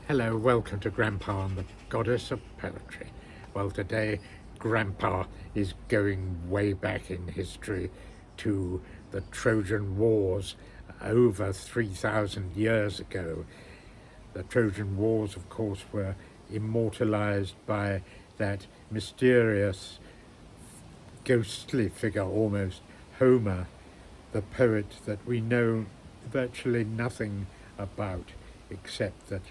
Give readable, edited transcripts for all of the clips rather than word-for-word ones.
Hello, welcome to Grandpa and the Goddess of Poetry. Well, today Grandpa is going way back in history to the Trojan Wars over 3,000 years ago. The Trojan Wars, of course, were immortalized by that mysterious, ghostly figure almost, Homer, the poet that we know virtually nothing about, except that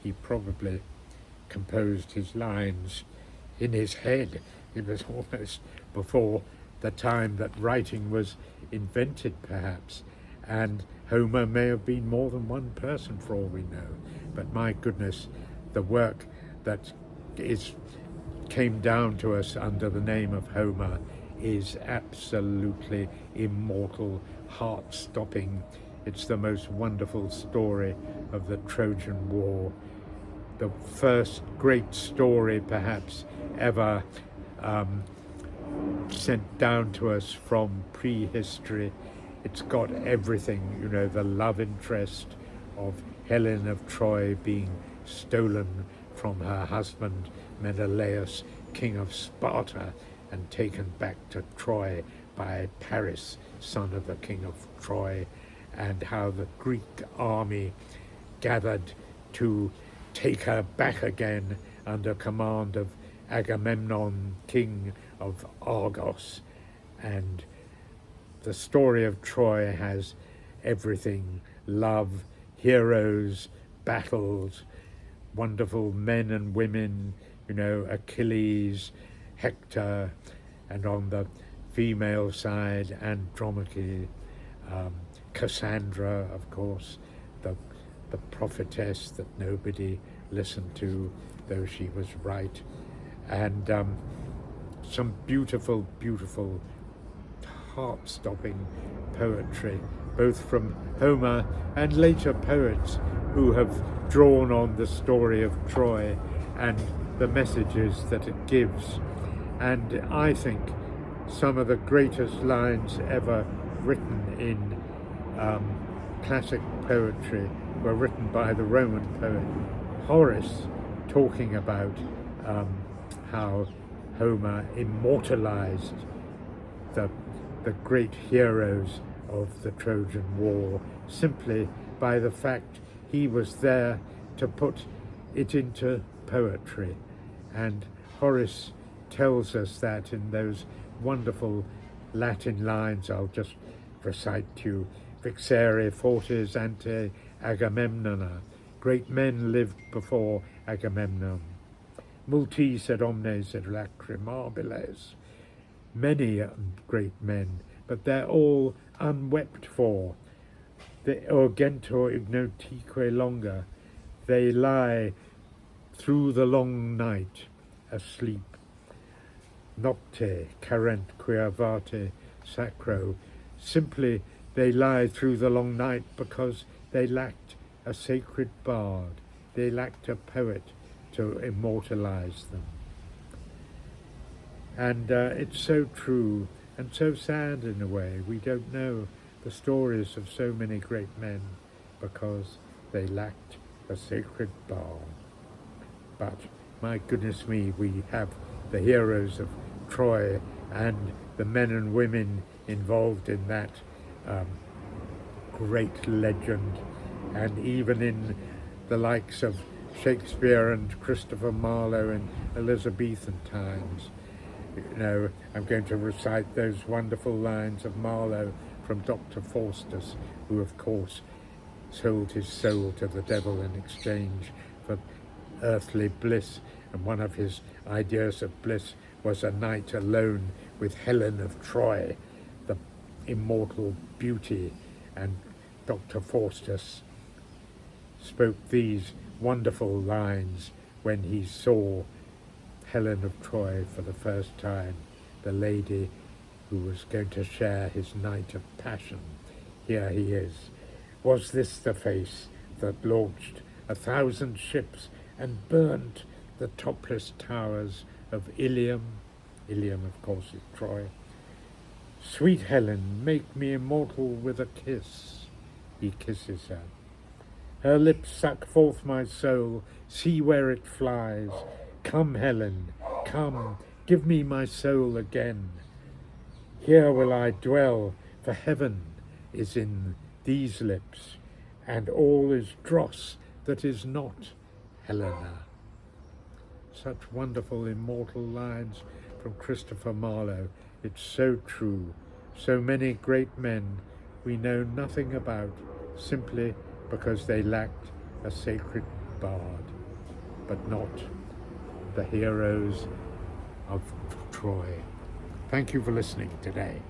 he probably composed his lines in his head. It was almost before the time that writing was invented, perhaps, and Homer may have been more than one person for all we know. But my goodness, the work that came down to us under the name of Homer is absolutely immortal, heart-stopping. It's the most wonderful story of the Trojan War. The first great story, perhaps, ever sent down to us from prehistory. It's got everything, you know, the love interest of Helen of Troy being stolen from her husband Menelaus, king of Sparta, and taken back to Troy by Paris, son of the king of Troy, and how the Greek army gathered to take her back again under command of Agamemnon, king of Argos. And the story of Troy has everything: love, heroes, battles, wonderful men and women, you know, Achilles, Hector, and on the female side, Andromache, Cassandra, of course, the prophetess that nobody listened to, though she was right, and some beautiful, beautiful, heart-stopping poetry, both from Homer and later poets who have drawn on the story of Troy and the messages that it gives. And I think some of the greatest lines ever written in classic poetry were written by the Roman poet Horace, talking about how Homer immortalized the great heroes of the Trojan War simply by the fact he was there to put it into poetry. And Horace tells us that in those wonderful Latin lines. I'll just recite to you: Vixere fortes ante Agamemnona. Great men lived before Agamemnon. Multi sed omnes et lacrimabiles. Many great men, but they're all unwept for. The urgentur ignotique longa. They lie through the long night asleep. Nocte carent quia vate sacro. Simply they lie through the long night because they lacked a sacred bard. They lacked a poet to immortalize them. And it's so true and so sad in a way. We don't know the stories of so many great men because they lacked a sacred bard. But my goodness me, we have the heroes of Troy and the men and women involved in that great legend, and even in the likes of Shakespeare and Christopher Marlowe in Elizabethan times. You know, I'm going to recite those wonderful lines of Marlowe from Dr. Faustus, who of course sold his soul to the devil in exchange for earthly bliss, and one of his ideas of bliss was a night alone with Helen of Troy, the immortal beauty. And Dr. Faustus spoke these wonderful lines when he saw Helen of Troy for the first time, the lady who was going to share his night of passion. Here he is. Was this the face that launched 1,000 ships and burnt the topless towers of Ilium? Ilium, of course, is Troy. Sweet Helen, make me immortal with a kiss. He kisses her. Her lips suck forth my soul, see where it flies. Come, Helen, come, give me my soul again. Here will I dwell, for heaven is in these lips, and all is dross that is not Helena. Such wonderful immortal lines from Christopher Marlowe. It's so true. So many great men we know nothing about simply because they lacked a sacred bard, but not the heroes of Troy. Thank you for listening today.